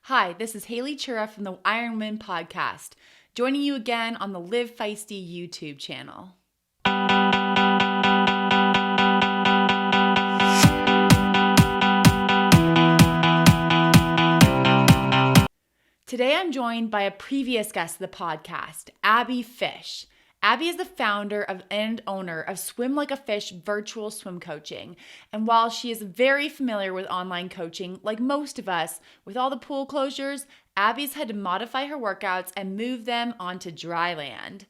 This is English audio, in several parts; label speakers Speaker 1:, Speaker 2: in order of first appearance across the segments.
Speaker 1: Hi, this is Haley Chura from the IronWomen podcast, joining you again on the Live Feisty YouTube channel. Today I'm joined by a previous guest of the podcast, Abbie Fish. Abbie is the founder and owner of Swim Like a Fish virtual swim coaching. And while she is very familiar with online coaching, like most of us, with all the pool closures, Abbie's had to modify her workouts and move them onto Dryland.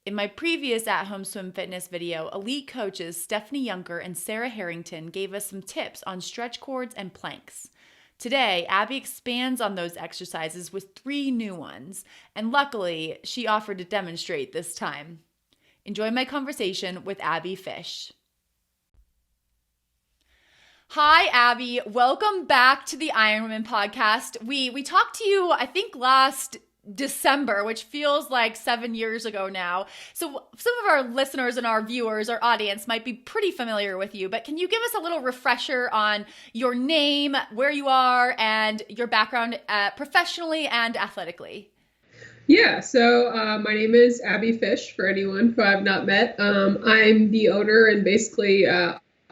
Speaker 1: In my previous at-home swim fitness video, elite coaches Stephanie Yunker and Sarah Harrington gave us some tips on stretch cords and planks. Today, Abbie expands on those exercises with 3 new ones, and luckily, she offered to demonstrate this time. Enjoy my conversation with Abbie Fish. Hi, Abbie. Welcome back to the IronWomen podcast. We talked to you, I think, last December, which feels like 7 years ago now. So some of our listeners and our viewers, our audience might be pretty familiar with you, but can you give us a little refresher on your name, where you are, and your background professionally and athletically?
Speaker 2: Yeah, so my name is Abbie Fish, for anyone who I've not met. I'm the owner and basically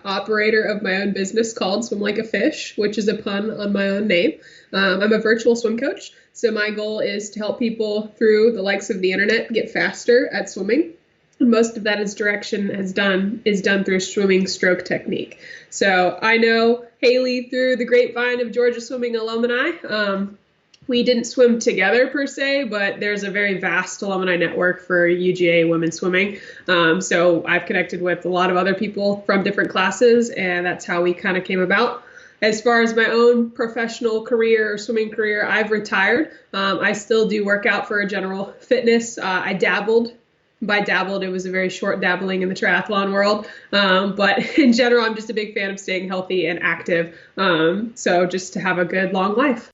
Speaker 2: operator of my own business called Swim Like a Fish, which is a pun on my own name. I'm a virtual swim coach, so my goal is to help people through the likes of the internet get faster at swimming. And most of that is done through swimming stroke technique. So I know Haley through the grapevine of Georgia swimming alumni. We didn't swim together per se, but there's a very vast alumni network for UGA women swimming. So I've connected with a lot of other people from different classes, and that's how we kind of came about. As far as my own professional career or swimming career, I've retired. I still do work out for a general fitness. I dabbled. By dabbled, it was a very short dabbling in the triathlon world. But in general, I'm just a big fan of staying healthy and active. So just to have a good long life.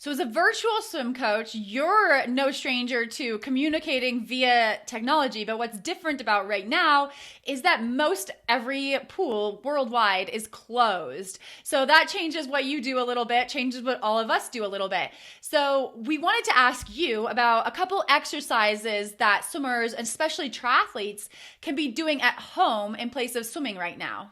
Speaker 1: So as a virtual swim coach, you're no stranger to communicating via technology, but what's different about right now is that most every pool worldwide is closed. So that changes what you do a little bit, changes what all of us do a little bit. So we wanted to ask you about a couple exercises that swimmers, and especially triathletes, can be doing at home in place of swimming right now.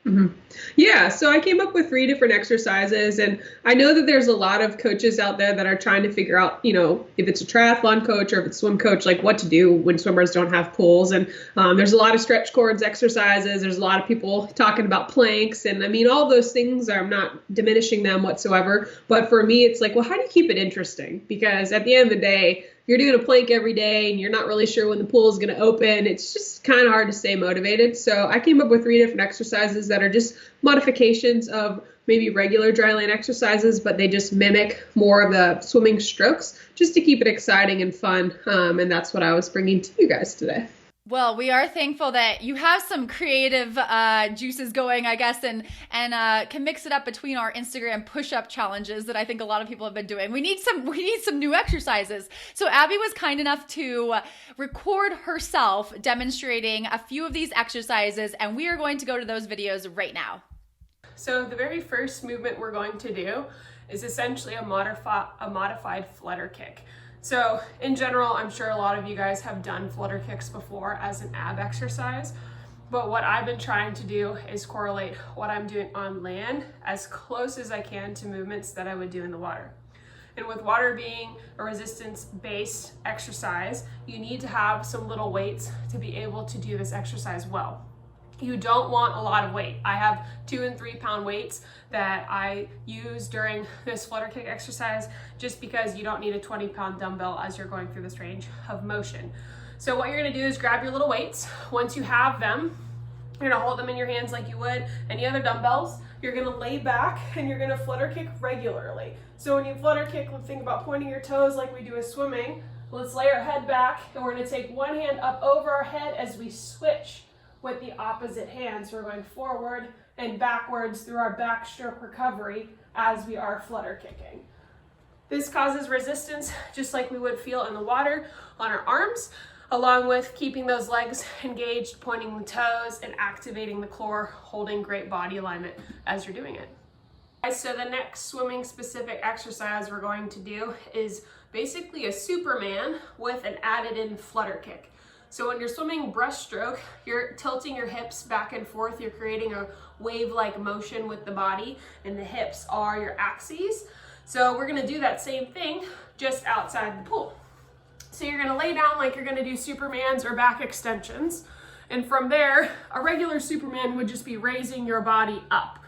Speaker 2: Mm-hmm. Yeah, so I came up with 3 different exercises, and I know that there's a lot of coaches out there that are trying to figure out, if it's a triathlon coach or if it's a swim coach, like what to do when swimmers don't have pools. And there's a lot of stretch cords exercises. There's a lot of people talking about planks, and I mean, all those things, I'm not diminishing them whatsoever. But for me, it's like, well, how do you keep it interesting? Because at the end of the day, you're doing a plank every day and you're not really sure when the pool is going to open. It's just kind of hard to stay motivated. So I came up with 3 different exercises that are just modifications of maybe regular dryland exercises, but they just mimic more of the swimming strokes just to keep it exciting and fun. And that's what I was bringing to you guys today.
Speaker 1: Well, we are thankful that you have some creative juices going, I guess, and can mix it up between our Instagram push-up challenges that I think a lot of people have been doing. We need some new exercises. So Abbie was kind enough to record herself demonstrating a few of these exercises, and we are going to go to those videos right now.
Speaker 3: So the very first movement we're going to do is essentially a modified flutter kick. So in general, I'm sure a lot of you guys have done flutter kicks before as an ab exercise, but what I've been trying to do is correlate what I'm doing on land as close as I can to movements that I would do in the water. And with water being a resistance-based exercise, you need to have some little weights to be able to do this exercise well. You don't want a lot of weight. I have 2 and 3 pound weights that I use during this flutter kick exercise just because you don't need a 20-pound dumbbell as you're going through this range of motion. So what you're gonna do is grab your little weights. Once you have them, you're gonna hold them in your hands like you would any other dumbbells. You're gonna lay back and you're gonna flutter kick regularly. So when you flutter kick, think about pointing your toes like we do with swimming. Let's lay our head back and we're gonna take one hand up over our head as we switch with the opposite hand. So we're going forward and backwards through our backstroke recovery as we are flutter kicking. This causes resistance just like we would feel in the water on our arms, along with keeping those legs engaged, pointing the toes and activating the core, holding great body alignment as you're doing it. So the next swimming specific exercise we're going to do is basically a Superman with an added in flutter kick. So when you're swimming breaststroke, you're tilting your hips back and forth. You're creating a wave-like motion with the body, and the hips are your axes. So we're gonna do that same thing just outside the pool. So you're gonna lay down like you're gonna do Supermans or back extensions. And from there, a regular Superman would just be raising your body up.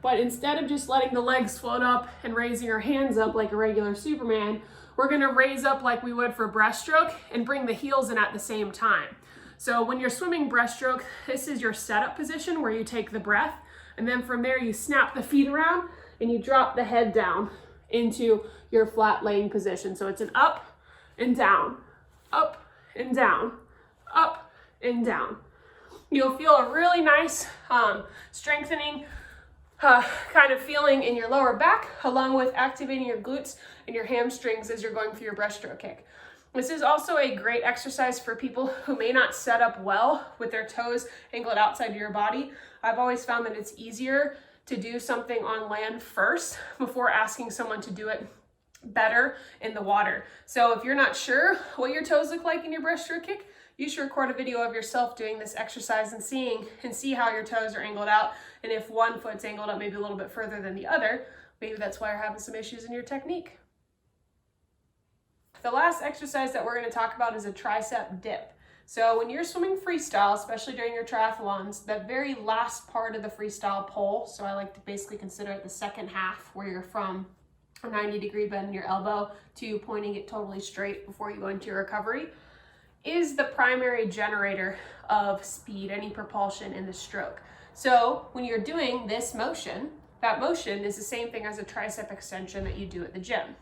Speaker 3: But instead of just letting the legs float up and raising your hands up like a regular Superman, we're gonna raise up like we would for breaststroke and bring the heels in at the same time. So when you're swimming breaststroke, this is your setup position where you take the breath, and then from there you snap the feet around and you drop the head down into your flat laying position. So it's an up and down, up and down, up and down. You'll feel a really nice strengthening kind of feeling in your lower back, along with activating your glutes and your hamstrings as you're going through your breaststroke kick. This is also a great exercise for people who may not set up well with their toes angled outside of your body. I've always found that it's easier to do something on land first before asking someone to do it better in the water. So if you're not sure what your toes look like in your breaststroke kick, you should record a video of yourself doing this exercise and see how your toes are angled out. And if one foot's angled up maybe a little bit further than the other, maybe that's why you're having some issues in your technique. The last exercise that we're going to talk about is a tricep dip. So when you're swimming freestyle, especially during your triathlons, that very last part of the freestyle pole, so I like to basically consider it the second half where you're from a 90-degree bend in your elbow to pointing it totally straight before you go into your recovery, is the primary generator of speed, any propulsion in the stroke. So when you're doing this motion, that motion is the same thing as a tricep extension that you do at the gym.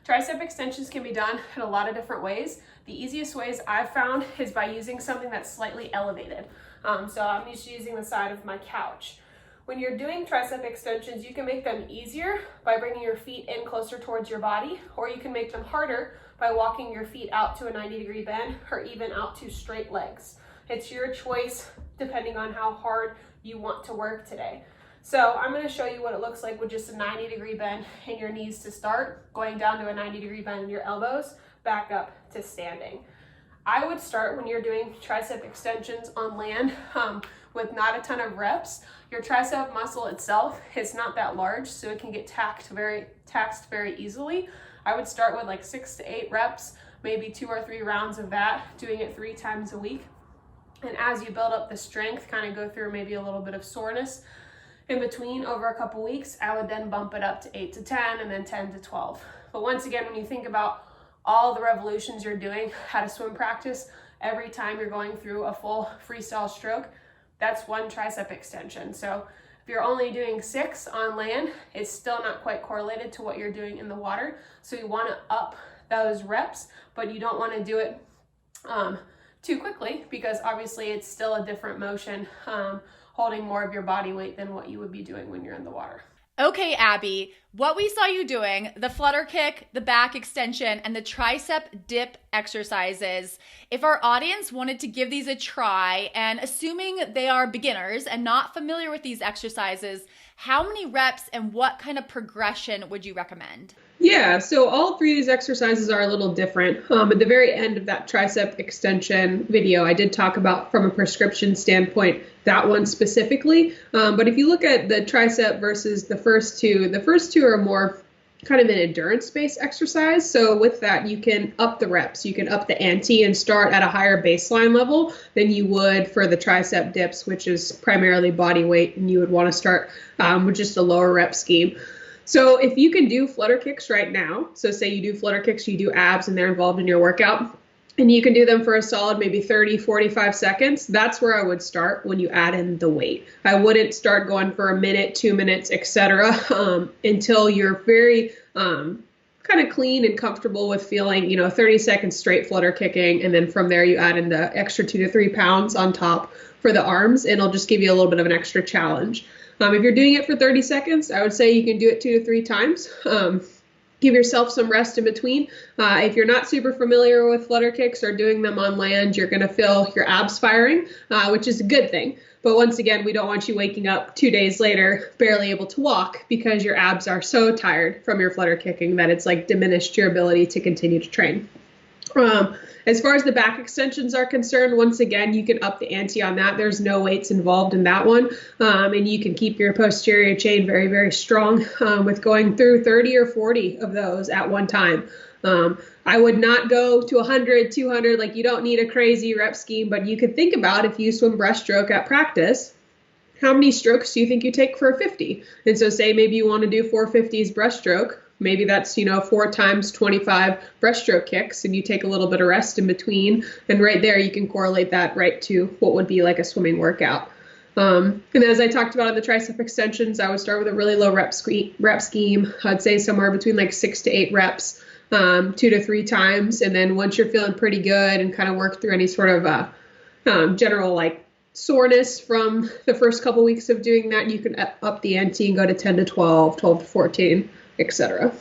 Speaker 3: Tricep extensions can be done in a lot of different ways. The easiest ways I've found is by using something that's slightly elevated. So I'm used to using the side of my couch. When you're doing tricep extensions, you can make them easier by bringing your feet in closer towards your body, or you can make them harder by walking your feet out to a 90-degree bend or even out to straight legs. It's your choice depending on how hard you want to work today. So I'm going to show you what it looks like with just a 90-degree bend in your knees to start, going down to a 90-degree bend in your elbows, back up to standing. I would start when you're doing tricep extensions on land with not a ton of reps. Your tricep muscle itself is not that large, so it can get taxed very easily. I would start with like 6 to 8 reps, maybe 2 or 3 rounds of that, doing it 3 times a week. And as you build up the strength, kind of go through maybe a little bit of soreness in between over a couple weeks, I would then bump it up to 8 to 10 and then 10 to 12. But once again, when you think about all the revolutions you're doing at a swim practice, every time you're going through a full freestyle stroke, that's one tricep extension. So if you're only doing 6 on land, it's still not quite correlated to what you're doing in the water. So you want to up those reps, but you don't want to do it too quickly, because obviously it's still a different motion, holding more of your body weight than what you would be doing when you're in the water.
Speaker 1: Okay, Abbie, what we saw you doing, the flutter kick, the back extension, and the tricep dip exercises, if our audience wanted to give these a try, and assuming they are beginners and not familiar with these exercises, how many reps and what kind of progression would you recommend?
Speaker 2: Yeah, so all 3 of these exercises are a little different. At the very end of that tricep extension video, I did talk about, from a prescription standpoint, that one specifically. But if you look at the tricep versus the first two are more kind of an endurance-based exercise. So with that, you can up the reps, you can up the ante and start at a higher baseline level than you would for the tricep dips, which is primarily body weight, and you would want to start with just a lower rep scheme. So if you can do flutter kicks right now, so say you do flutter kicks, you do abs and they're involved in your workout, and you can do them for a solid maybe 30, 45 seconds, that's where I would start when you add in the weight. I wouldn't start going for a minute, 2 minutes, etc. Until you're very kind of clean and comfortable with feeling, 30 seconds straight flutter kicking. And then from there, you add in the extra 2 to 3 pounds on top for the arms, and it'll just give you a little bit of an extra challenge. If you're doing it for 30 seconds, I would say you can do it 2 to 3 times. give yourself some rest in between. If you're not super familiar with flutter kicks or doing them on land, you're going to feel your abs firing, which is a good thing. But once again, we don't want you waking up 2 days later barely able to walk because your abs are so tired from your flutter kicking that it's like diminished your ability to continue to train. As far as the back extensions are concerned, once again, you can up the ante on that. There's no weights involved in that one. And you can keep your posterior chain very, very strong with going through 30 or 40 of those at one time. I would not go to 100, 200, like you don't need a crazy rep scheme, but you could think about if you swim breaststroke at practice, how many strokes do you think you take for a 50? And so say maybe you want to do 450s breaststroke. Maybe that's, 4 times 25 breaststroke kicks, and you take a little bit of rest in between. And right there, you can correlate that right to what would be like a swimming workout. And as I talked about in the tricep extensions, I would start with a really low rep scheme. I'd say somewhere between like 6 to 8 reps, 2 to 3 times. And then once you're feeling pretty good and kind of work through any sort of general like soreness from the first couple weeks of doing that, you can up the ante and go to 10 to 12, 12 to 14. Etc.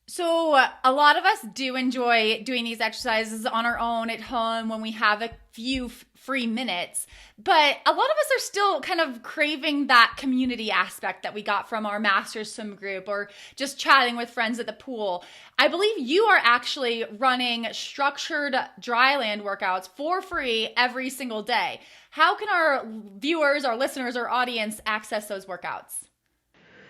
Speaker 1: So a lot of us do enjoy doing these exercises on our own at home when we have a few free minutes, but a lot of us are still kind of craving that community aspect that we got from our master's swim group or just chatting with friends at the pool. I believe you are actually running structured Dryland workouts for free every single day. How can our viewers, our listeners, our audience access those workouts?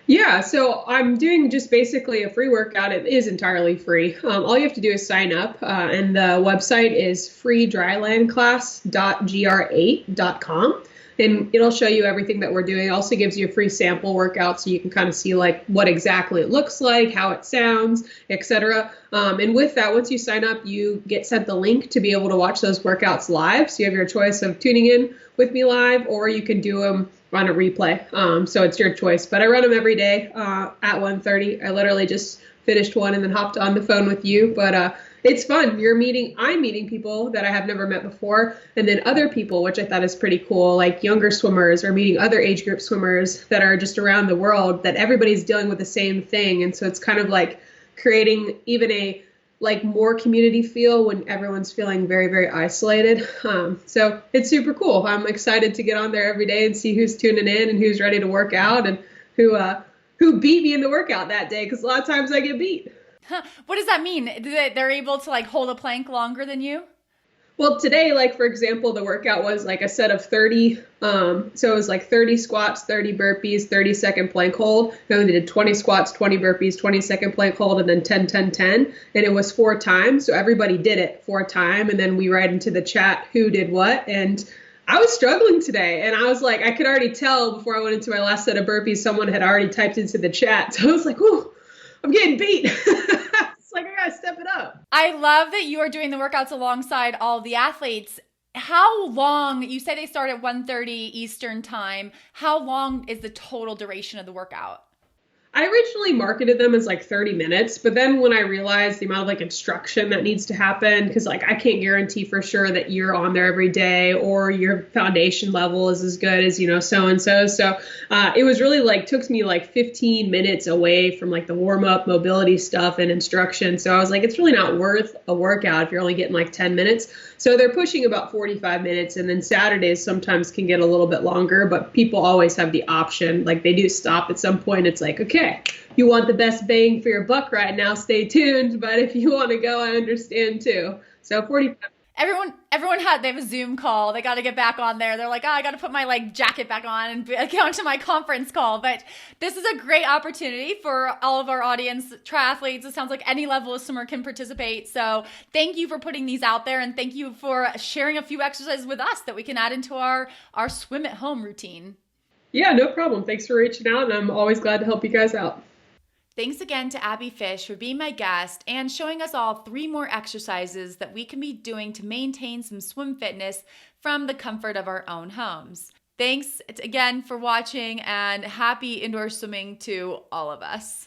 Speaker 2: Yeah, so I'm doing just basically a free workout. It is entirely free. All you have to do is sign up, and the website is freedrylandclass.gr8.com, and it'll show you everything that we're doing. It also gives you a free sample workout so you can kind of see like what exactly it looks like, how it sounds, etc. And with that, once you sign up, you get sent the link to be able to watch those workouts live. So you have your choice of tuning in with me live, or you can do them on a replay. So it's your choice, but I run them every day at 1:30. I literally just finished one and then hopped on the phone with you, but it's fun. I'm meeting people that I have never met before, and then other people, which I thought is pretty cool, like younger swimmers or meeting other age group swimmers that are just around the world, that everybody's dealing with the same thing. And so it's kind of like creating even a like more community feel when everyone's feeling very, very isolated. So it's super cool. I'm excited to get on there every day and see who's tuning in and who's ready to work out and who beat me in the workout that day. Cause a lot of times I get beat.
Speaker 1: Huh. What does that mean? They're able to like hold a plank longer than you?
Speaker 2: Well, today, like, for example, the workout was like a set of 30. So it was like 30 squats, 30 burpees, 30-second plank hold. Then we did 20 squats, 20 burpees, 20-second plank hold, and then 10, 10, 10. And it was 4 times. So everybody did it 4 times. And then we write into the chat who did what. And I was struggling today. And I was like, I could already tell before I went into my last set of burpees, someone had already typed into the chat. So I was like, ooh, I'm getting beat. Like, I gotta step it up.
Speaker 1: I love that you are doing the workouts alongside all the athletes. How long, you say they start at 1:30 Eastern time. How long is the total duration of the workout?
Speaker 2: I originally marketed them as like 30 minutes, but then when I realized the amount of like instruction that needs to happen, because like I can't guarantee for sure that you're on there every day or your foundation level is as good as, so-and-so. So it was really like, took me like 15 minutes away from like the warm up mobility stuff and instruction. So I was like, it's really not worth a workout if you're only getting like 10 minutes. So they're pushing about 45 minutes, and then Saturdays sometimes can get a little bit longer, but people always have the option. Like they do stop at some point. It's like, okay, you want the best bang for your buck right now, stay tuned. But if you want to go, I understand too. So 45.
Speaker 1: Everyone they have a Zoom call. They got to get back on there. They're like, oh, I got to put my like jacket back on and go into my conference call. But this is a great opportunity for all of our audience triathletes. It sounds like any level of swimmer can participate. So thank you for putting these out there, and thank you for sharing a few exercises with us that we can add into our swim at home routine.
Speaker 2: Yeah, no problem. Thanks for reaching out, and I'm always glad to help you guys out.
Speaker 1: Thanks again to Abbie Fish for being my guest and showing us all 3 more exercises that we can be doing to maintain some swim fitness from the comfort of our own homes. Thanks again for watching, and happy indoor swimming to all of us.